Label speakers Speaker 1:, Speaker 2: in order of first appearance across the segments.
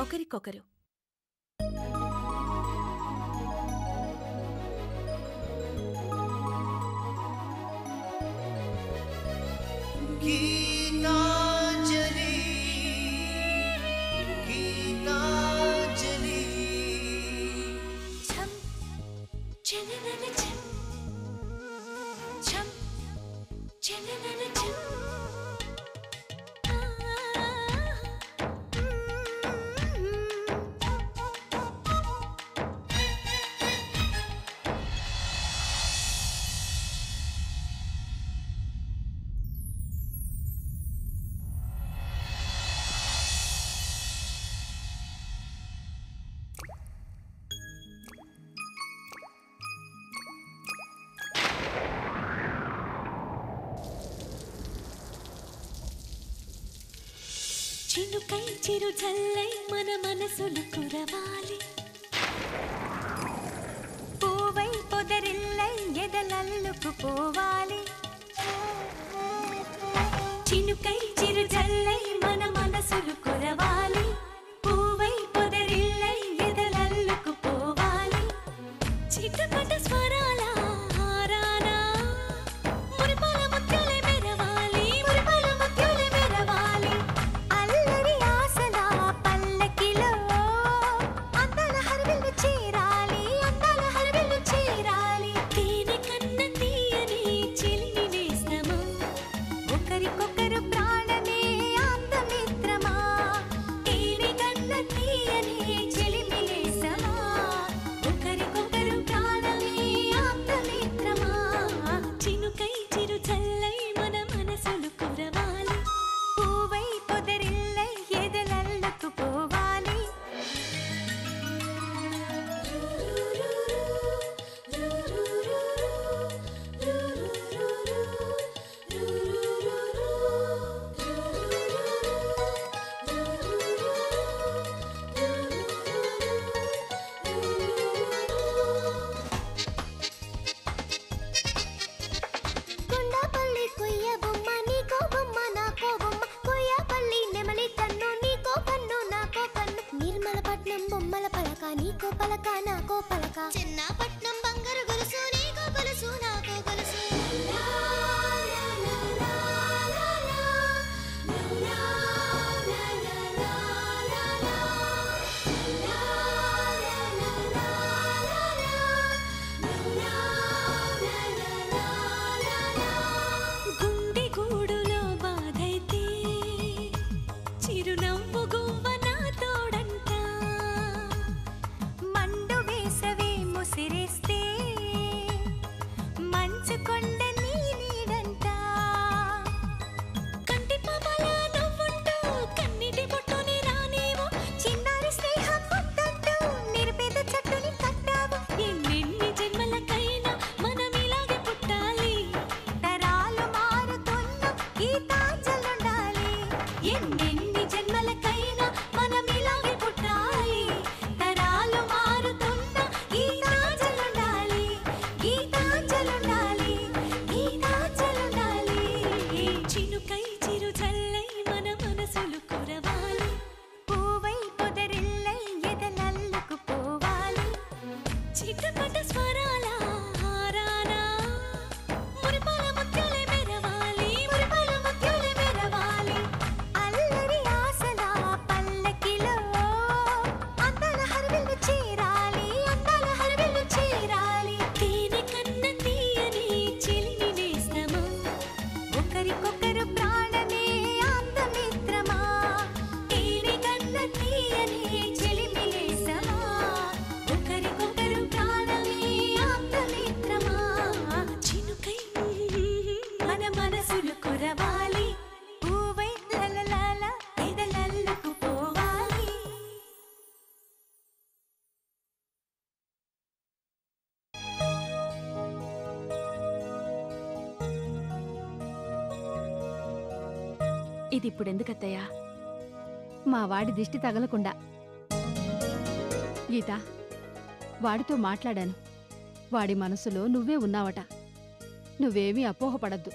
Speaker 1: ఒకరికొకరు.
Speaker 2: గీతాంజలి గీతాంజలి
Speaker 1: ఛం చననన ఛం ఛం చననన ఛం చినుకై చిరు జల్లై మన మనసులు కురవాలి, పూవై పొదరిల్లై ఎదలల్లుకు పోవాలి. చినుకై చిరు జల్లై మన మనసులు కురవాలి, పూవై పొదరిల్లై ఎదలల్లుకు పోవాలి. చిటపట స్వరాల హారానా మురిపాల ముత్యాలే మెరవాలి, మురిపాల ముత్యాలే మెరవాలి. అల్లరి ఆశల పల్లకిలో అందాల హరివిల్లు చేరాలి, అందాల హరివిల్లు చేరాలి. తేనె కన్న తీయని చెలిమి నేస్తమా, ఒకరికొకరు ప్రాణమే అందమిత్రమా. తేనె కన్న తీయని చెలిమి నేస్తమా, ఒకరికొకరు ప్రాణమే అందమిత్రమా. చినుకై చిరు చల్లై మన మనసులు కురవాలి, పూవై పొదరిల్లై ఎదలల్లుకు పోవాలి. కొండపల్లి కొయ్య బొమ్మ నీకో బొమ్మ నాకో బొమ్మ, కొయ్యపల్లి నెమలి కన్ను నీకో కన్ను నాకో కన్ను. నిర్మలపట్నం బొమ్మల పలక నీకో పలక నాకో పలక, చిన్నపట్నం బంగారు గొలుసు నీకో గొలుసు నాకో గొలుసు. గుండె గూడులో బాధైతే చిరునవ్వు గువ్వ నా తోడంట, మండు వేసవి ముసిరేస్తే మంచు కొండ నీ నీడంట. కంటి పాపల నువ్వుంటూ కన్నిటి బొట్టుని రానేమో, చిన్నారి స్నేహం ముద్దంటూ నిరుపేద చెట్టుని కట్టావు. ఎన్నెన్ని జన్మలకైనా మనం ఇలాగే పుట్టాలి, తరాలు మారుతున్న గీతాంజలుండాలి. ఎన్నెన్ని జన్మలకైనా మనం ఇలాగే పుట్టాలి, తరాలు మారుతున్న గీతాంజలుండాలి, గీతాంజలుండాలి, గీతాంజలుండాలి. చినుకై చిరు జల్లై మన మనసులు కురవాలి, పూవై పొదరిల్లై ఎదలల్లుకు పోవాలి. చిటపట స్వరాల హారానా మురిపాల ముత్యాలే మెరవాలి, మురిపాల ముత్యాలే మెరవాలి. అల్లరి ఆశల పల్లకిలో అందాల హరివిల్లు చేరాలి, అందాల హరివిల్లు చేరాలి. తేనె కన్న తీయని చెలిమి నేస్తమా, ఒకరికొకరు ప్రాణమే అందమిత్రమా. తేనె కన్న తీయని చెలిమి నేస్తమా, ఒకరికొకరు ప్రాణమే అందమిత్రమా. చినుకై మన మనసులు కురవాలి, పూవై లలలాల ఎదలల్లుకు పోవాలి. ఇది ఇప్పుడెందుకత్తయ్యా?
Speaker 3: మా వాడి దిష్టి తగలకుండా. గీత, వాడితో మాట్లాడాను. వాడి మనసులో నువ్వే ఉన్నావట. నువ్వేమీ అపోహపడద్దు.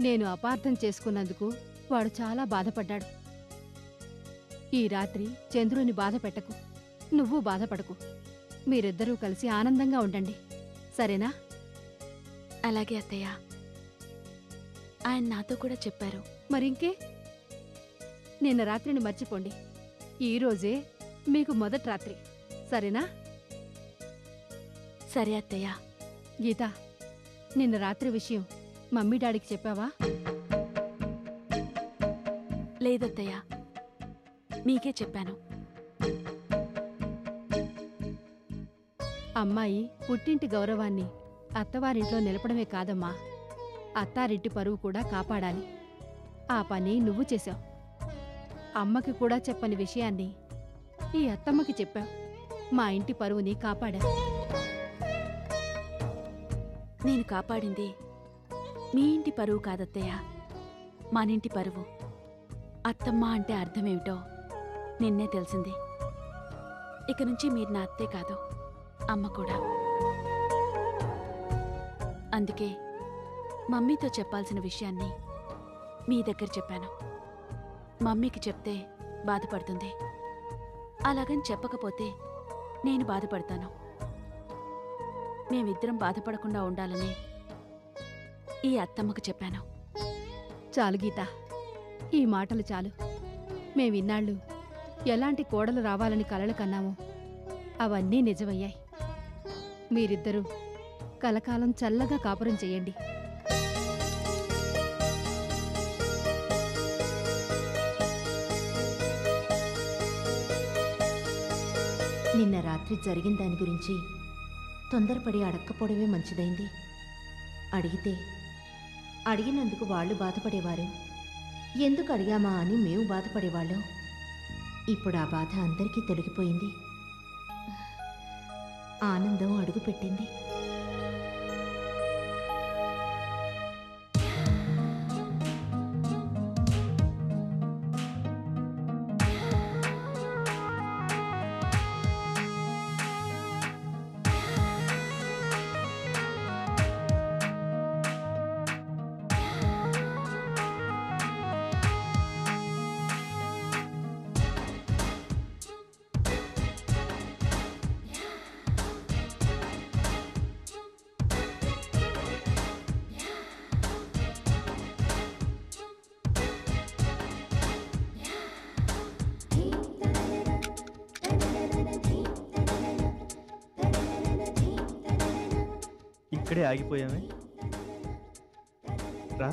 Speaker 3: నేను అపార్థం చేసుకున్నందుకు వాడు చాలా బాధపడ్డాడు. ఈ రాత్రి చంద్రుని బాధ పెట్టకు, నువ్వు బాధపడకు. మీరిద్దరూ కలిసి ఆనందంగా ఉండండి, సరేనా?
Speaker 4: అలాగే అత్తయ్య. ఆయన నాతో కూడా చెప్పారు.
Speaker 3: మరింకే, నిన్న రాత్రిని మర్చిపోండి. ఈరోజే మీకు మొదటి రాత్రి, సరేనా?
Speaker 4: సరే అత్తయ్య.
Speaker 3: గీత, నిన్న రాత్రి విషయం మమ్మీ డాడీకి చెప్పావా?
Speaker 4: లేదత్తయ్య, మీకే చెప్పాను.
Speaker 3: అమ్మాయి పుట్టింటి గౌరవాన్ని అత్తవారింట్లో నిలపడమే కాదమ్మా, అత్తారింటి పరువు కూడా కాపాడాలి. ఆ పని నువ్వు చేశావు. అమ్మకి కూడా చెప్పని విషయాన్ని ఈ అత్తమ్మకి చెప్పావు. మా ఇంటి పరువుని కాపాడావు.
Speaker 4: నేను కాపాడింది మీ ఇంటి పరువు కాదత్తయ్య, మనింటి పరువు. అత్తమ్మ అంటే అర్థమేమిటో నిన్నే తెలిసింది. ఇక నుంచి మీరు నా అత్తే కాదు, అమ్మ కూడా. అందుకే మమ్మీతో చెప్పాల్సిన విషయాన్ని మీ దగ్గర చెప్పాను. మమ్మీకి చెప్తే బాధపడుతుంది, అలాగని చెప్పకపోతే నేను బాధపడతాను. మేమిద్దరం బాధపడకుండా ఉండాలని ఈ అత్తమ్మకు చెప్పాను.
Speaker 3: చాలు గీత, ఈ మాటలు చాలు. మేమిన్నాళ్ళు ఎలాంటి కోడలు రావాలని కలలు కన్నామో అవన్నీ నిజమయ్యాయి. మీరిద్దరూ కలకాలం చల్లగా కాపురం చెయ్యండి.
Speaker 5: నిన్న రాత్రి జరిగిన దాని గురించి తొందరపడి అడక్కపోవడమే మంచిదైంది. అడిగితే అడిగినందుకు వాళ్ళు బాధపడేవారు, ఎందుకు అడిగామా అని మేము బాధపడేవాళ్ళం. ఇప్పుడు ఆ బాధ అందరికీ తొలగిపోయింది. ఆనందం అడుగుపెట్టింది.
Speaker 6: ఇక్కడే ఆగిపోయామే. రా.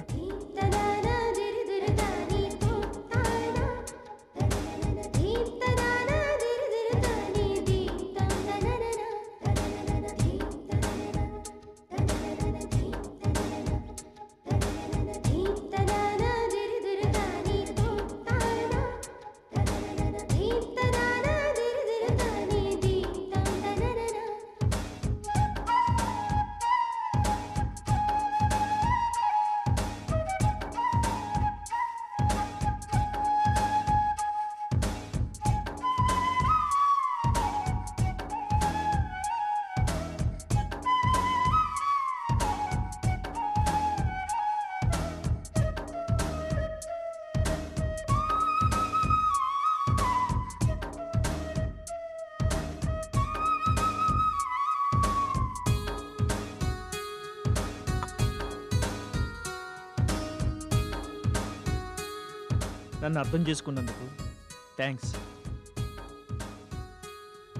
Speaker 6: నన్ను అర్థం చేసుకున్నందుకు థ్యాంక్స్.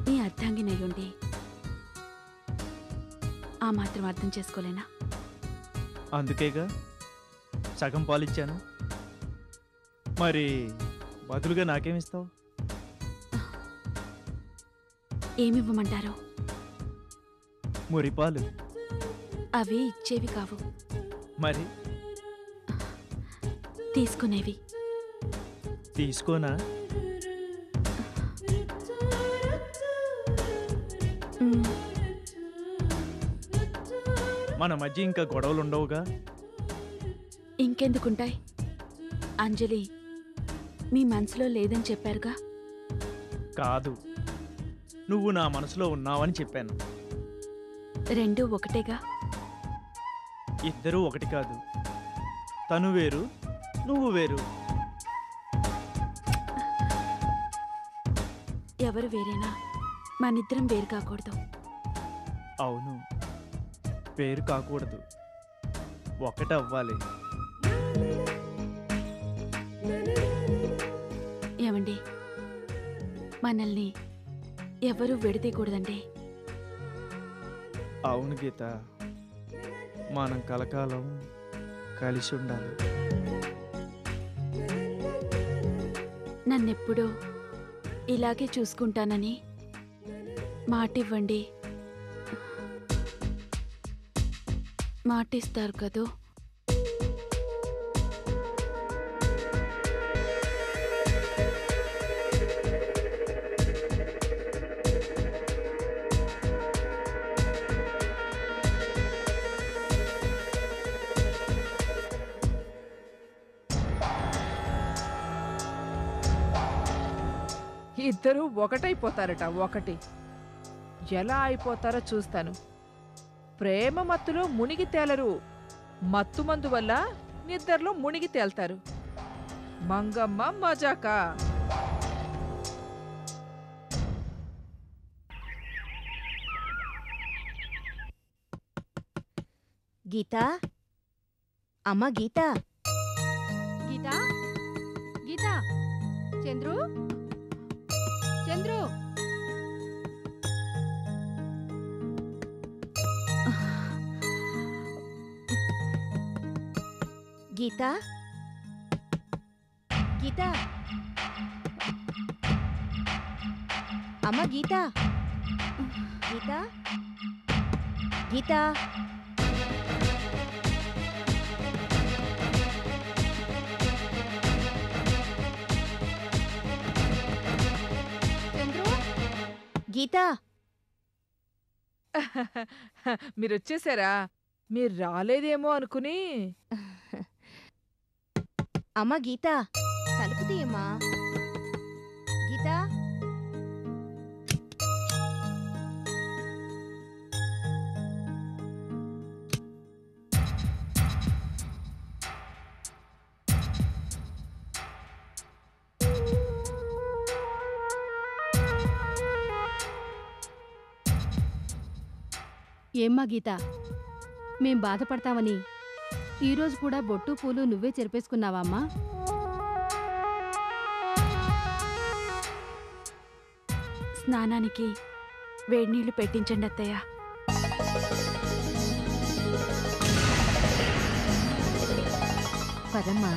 Speaker 4: నీ అర్థాంగినయ్యుండి ఆ మాత్రం అర్థం చేసుకోలేనా?
Speaker 6: అందుకేగా సగం పాలిచ్చాను. మరి బదులుగా నాకేమిస్తావు?
Speaker 4: ఏమివ్వమంటారు?
Speaker 6: మురిపాలు.
Speaker 4: అవి ఇచ్చేవి కావు,
Speaker 6: మరి
Speaker 4: తీసుకునేవి.
Speaker 6: తీసుకోనా? మన మధ్య ఇంకా గొడవలు ఉండవుగా?
Speaker 4: ఇంకెందుకుంటాయి? అంజలి మీ మనసులో లేదని చెప్పారుగా.
Speaker 6: కాదు, నువ్వు నా మనసులో ఉన్నావని చెప్పాను.
Speaker 4: రెండూ ఒకటేగా.
Speaker 6: ఇద్దరూ ఒకటి కాదు. తను వేరు, నువ్వు వేరు.
Speaker 4: ఎవరు వేరేనా మనిద్దరం వేరు కాకూడదు.
Speaker 6: అవును, పేరు కాకూడదు, ఒకటవ్వాలి.
Speaker 4: ఏమండి, మనల్ని ఎవరూ విడదీయకూడదండి.
Speaker 6: అవును గీత, మనం కలకాలం కలిసి ఉండాలి.
Speaker 4: నన్నెప్పుడూ ఇలాగే చూసుకుంటానని మాటివ్వండి. మాటిస్తారు కదూ?
Speaker 7: ఇద్దరూ ఒకటైపోతారట. ఒకటి ఎలా అయిపోతారో చూస్తాను. ప్రేమ మత్తులో మునిగి తేలరు, మత్తు మందు వల్ల నిద్రలో మునిగి తేల్తారు. మంగమ్మ మజాకా.
Speaker 5: గీతా, అమ్మ గీతా.
Speaker 3: గీతా, గీతా, చంద్రు, చంద్రు.
Speaker 5: గీతా, గీతా, అమ్మ గీతా, గీతా, గీతా.
Speaker 3: చంద్రు,
Speaker 5: గీతా.
Speaker 7: మీరొచ్చేసారా? మీరు రాలేదేమో అనుకుని.
Speaker 5: అమ్మ గీతా, తలుపు తీయమ్మా. గీతా.
Speaker 3: ఏమ్మా గీత, మేం బాధపడతామని ఈరోజు కూడా బొట్టు పూలు నువ్వే చెరిపేసుకున్నావా అమ్మా?
Speaker 4: స్నానానికి వేడినీళ్లు పెట్టించండి అత్తయ్య.
Speaker 5: పదమ్మా.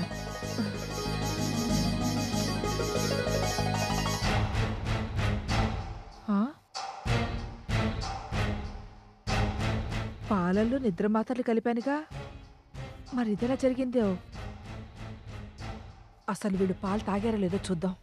Speaker 7: పాలల్లో నిద్రమాతలు కలిపానుగా, మరి ఇదెలా జరిగిందో. అసలు వీళ్ళు పాలు తాగారో లేదో చూద్దాం.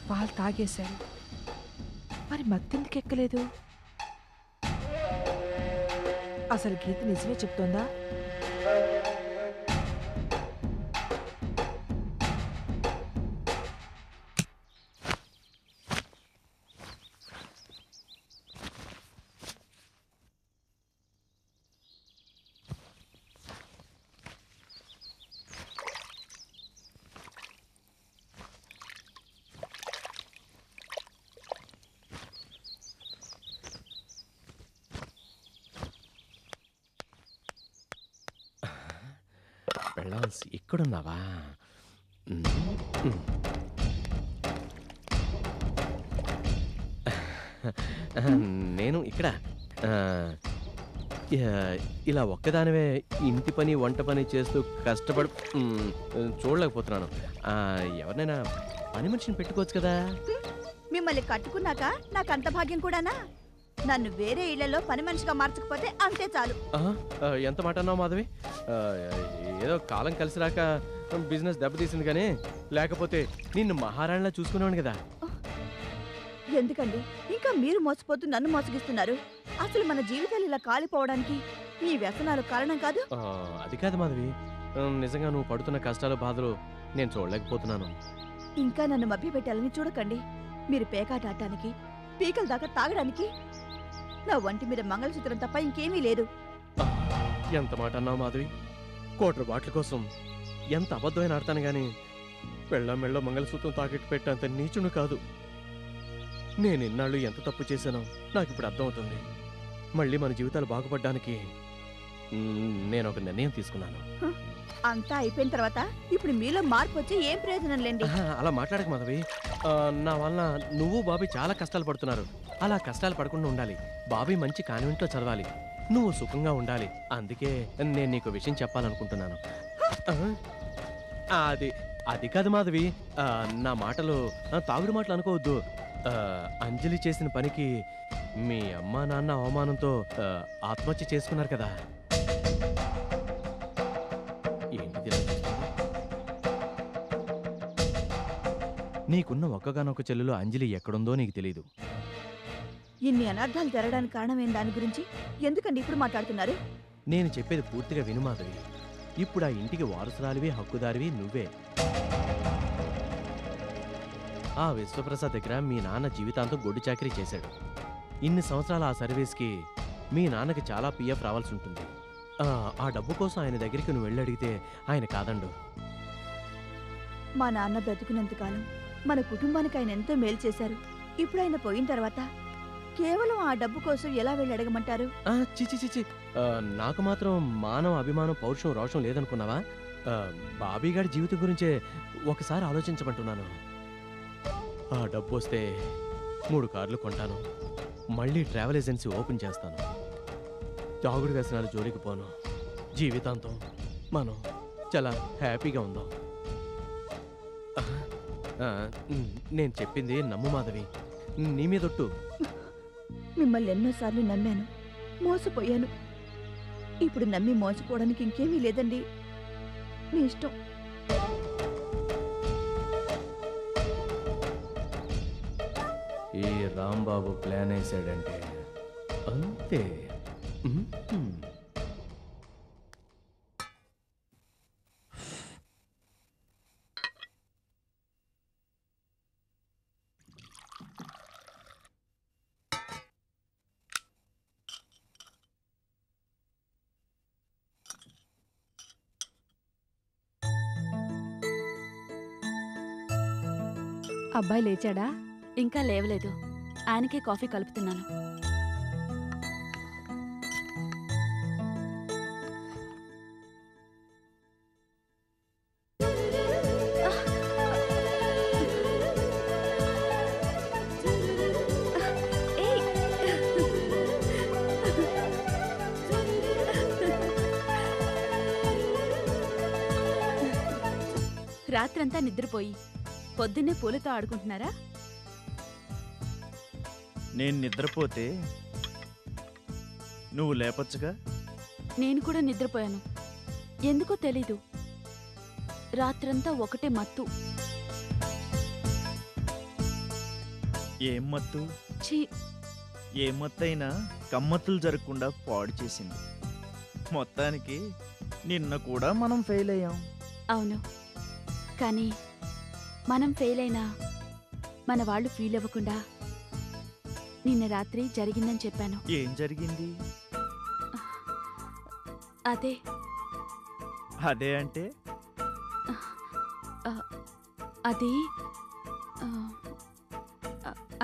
Speaker 7: పాలు తాగేశారు, మరి మత్తెందుకు ఎక్కలేదు? అసలు గీత నిజమే చెప్తోందా?
Speaker 8: వెళ్ళాల్సి ఇక్కడున్నావా? నేను ఇక్కడ ఇలా ఒక్కదానివే ఇంటి పని వంట పని చేస్తూ కష్టపడి చూడలేకపోతున్నాను. ఎవరినైనా పని మనిషిని పెట్టుకోవచ్చు కదా.
Speaker 9: మిమ్మల్ని కట్టుకున్నాక నాకు అంత భాగ్యం కూడానా? నన్ను వేరే ఇళ్లలో పని మనిషిగా మార్చకపోతే అంతే చాలు.
Speaker 8: ఎంత మాట అన్నావు మాధవి? ఏదో కాలం కలిసి రాక బిజినెస్ దెబ్బతీసింది కానీ లేకపోతే నిన్ను మహారాణిలా చూసుకున్నాను కదా.
Speaker 9: ఎందుకండి ఇంకా మీరు మోసపోతూ నన్ను మోసగిస్తున్నారు? అసలు మన జీవితాలు ఇలా కాలిపోవడానికి ఈ వ్యసనాలు కారణం కాదు.
Speaker 8: అది కాదు మాధవి, నిజంగా నువ్వు పడుతున్న కష్టాలు బాధలు నేను చూడలేకపోతున్నాను.
Speaker 9: ఇంకా నన్ను మభ్యపెట్టాలని చూడకండి. మీరు పేకాట ఆడటానికి, పీకల దాకా తాగడానికి నా ఒంటి మీద మంగళసూత్రం తప్ప ఇంకేమీ లేదు.
Speaker 8: ఎంత మాట అన్నావు మాధవి. కోట్ల బాట్ల కోసం ఎంత అబద్ధమైన ఆడతాను గాని మెళ్ళ మంగళసూత్రం తాకెట్టు పెట్టేంత నీచును కాదు. నేను ఇన్నాళ్ళు ఎంత తప్పు చేశానో నాకు ఇప్పుడు అర్థమవుతుంది. మళ్ళీ మన జీవితాలు బాగుపడ్డానికి నేను ఒక నిర్ణయం తీసుకున్నాను.
Speaker 9: అంతా అయిపోయిన తర్వాత ఇప్పుడు మీలో మార్పు వచ్చి ఏం ప్రయోజనం లేండి.
Speaker 8: అలా మాట్లాడక మాధవి. నా వల్ల నువ్వు బాబీ చాలా కష్టాలు పడుతున్నారు. అలా కష్టాలు పడకుండా ఉండాలి. బాబీ మంచి కాన్వెంట్లో చదవాలి, నువ్వు సుఖంగా ఉండాలి. అందుకే నేను నీకు విషయం చెప్పాలనుకుంటున్నాను. అది అది కాదు మాధవి, నా మాటలు తాగుడు మాటలు అనుకోవద్దు. అంజలి చేసిన పనికి మీ అమ్మా నాన్న అవమానంతో ఆత్మహత్య చేసుకున్నారు కదా. ఏంటిది? నీకున్న ఒక్కగానొక్క చెల్లెలు అంజలి ఎక్కడుందో నీకు తెలీదు.
Speaker 9: ఇన్ని అనర్థాలు జరగడానికి కారణమైన దాని గురించి ఎందుకండి ఇప్పుడు మాట్లాడుతున్నారు?
Speaker 8: నేను చెప్పేది పూర్తిగా విను మాధవి. ఇప్పుడు ఆ ఇంటికి వారసురాలివి, హక్కుదారివి నువ్వే. ఆ విశ్వప్రసాద్ దగ్గర మీ నాన్న జీవితాంతం గొడ్డు చాకరీ చేశాడు. ఇన్ని సంవత్సరాల ఆ సర్వీస్కి మీ నాన్నకి చాలా పిఎఫ్ రావాల్సి ఉంటుంది. ఆ డబ్బు కోసం ఆయన దగ్గరికి నువ్వు వెళ్ళి అడిగితే ఆయన కాదండు.
Speaker 9: మా నాన్న బ్రతుకున్నంతకాలం మన కుటుంబానికి ఆయన ఎంతో మేలు చేశారు. ఇప్పుడు ఆయన పోయిన తర్వాత కేవలం ఆ డబ్బు కోసం ఎలా వెళ్ళి అడగమంటారు?
Speaker 8: చిచి, నాకు మాత్రం మానవ అభిమానం, పౌరుషం, రోషం లేదనుకున్నావా? బాబీ గారి జీవితం గురించే ఒకసారి ఆలోచించమంటున్నాను. ఆ డబ్బు వస్తే 3 కార్లు కొంటాను, మళ్ళీ ట్రావెల్ ఏజెన్సీ ఓపెన్ చేస్తాను, తాగుడు వ్యసనాలు జోలికి పోను, జీవితాంతం మనం చాలా హ్యాపీగా ఉందాం. నేను చెప్పింది నమ్ము మాధవి, నీ మీదొట్టు.
Speaker 9: మిమ్మల్ని ఎన్నోసార్లు నమ్మాను, మోసపోయాను. ఇప్పుడు నమ్మి మోసపోవడానికి ఇంకేమీ లేదండి. మీ ఇష్టం.
Speaker 8: ఈ రాంబాబు ప్లాన్ వేసాడంటే అంతే.
Speaker 3: అబ్బాయి లేచాడా?
Speaker 4: ఇంకా లేవలేదు. ఆయనకే కాఫీ కలుపుతున్నాను. రాత్రంతా నిద్రపోయి పొద్దున్నే పూలతో ఆడుకుంటున్నారా?
Speaker 6: నేను నిద్రపోతే నువ్వు లేపొచ్చుగా.
Speaker 4: నేను కూడా నిద్రపోయాను. ఎందుకో తెలీదు, రాత్రంతా ఒకటే మత్తు.
Speaker 6: ఏం మత్తు?
Speaker 4: ఛీ,
Speaker 6: ఏ మత్తైనా కమ్మత్తులు జరగకుండా పాడు చేసింది. మొత్తానికి నిన్న కూడా మనం ఫెయిల్ అయ్యాం.
Speaker 4: అవును, కానీ మనం ఫెయిల్ అయినా మన వాళ్ళు ఫీల్ అవ్వకుండా నిన్న రాత్రి జరిగిందని చెప్పాను.
Speaker 6: ఏం జరిగింది?
Speaker 4: అదే
Speaker 6: అదే అంటే
Speaker 4: అది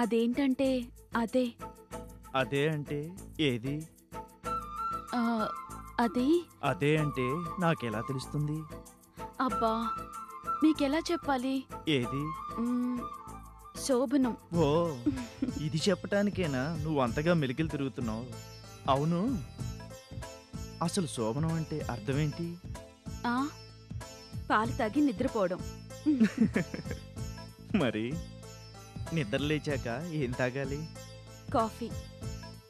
Speaker 4: అదేంటంటే అదే
Speaker 6: అదే అంటే ఏది?
Speaker 4: అది
Speaker 6: అదే అంటే నాకెలా తెలుస్తుంది?
Speaker 4: అబ్బా, మీకెలా చెప్పాలి?
Speaker 6: ఏది?
Speaker 4: శోభనం.
Speaker 6: ఓ, ఇది చెప్పటానికేనా నువ్వు అంతగా మెలికలు తిరుగుతున్నావు? అవును, అసలు శోభనం అంటే అర్థమేంటి?
Speaker 4: పాలు తాగి నిద్రపోవడం.
Speaker 6: మరి నిద్ర లేచాక ఏం తాగాలి?
Speaker 4: కాఫీ.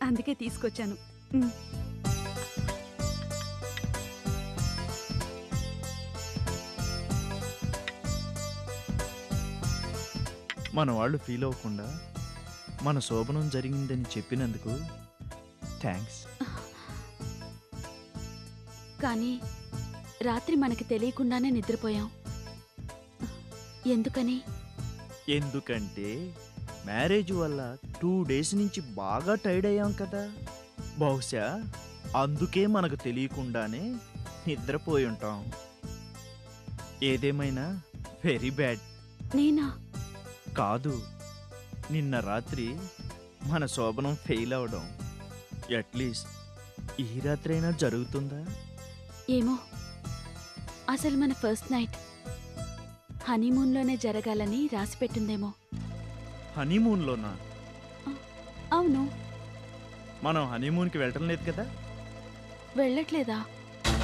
Speaker 4: అందుకే తీసుకొచ్చాను.
Speaker 6: మన వాళ్ళు ఫీల్ అవ్వకుండా మన శోభనం జరిగిందని చెప్పినందుకు థ్యాంక్స్.
Speaker 4: కానీ రాత్రి మనకి తెలియకుండానే నిద్రపోయాం. ఎందుకని?
Speaker 6: ఎందుకంటే మ్యారేజ్ వల్ల 2 డేస్ నుంచి బాగా టైర్డ్ అయ్యాం కదా. బహుశా అందుకే మనకు తెలియకుండానే నిద్రపోయి ఉంటాం. ఏదేమైనా వెరీ బ్యాడ్.
Speaker 4: నేనా?
Speaker 6: కాదు, నిన్న రాత్రి మన శోభనం ఫెయిల్ అవడం అట్లీస్ట్ ఈ రాత్రైనా జరుగుతుందా?
Speaker 4: ఏమో, అసలు మన ఫస్ట్ నైట్ హనీమూన్లోనే జరగాలని రాసిపెట్టిందేమో.
Speaker 6: హనీమూన్లోనా?
Speaker 4: అవును.
Speaker 6: మనం హనీమూన్కి వెళ్ళటం లేదు కదా.
Speaker 4: వెళ్ళట్లేదా?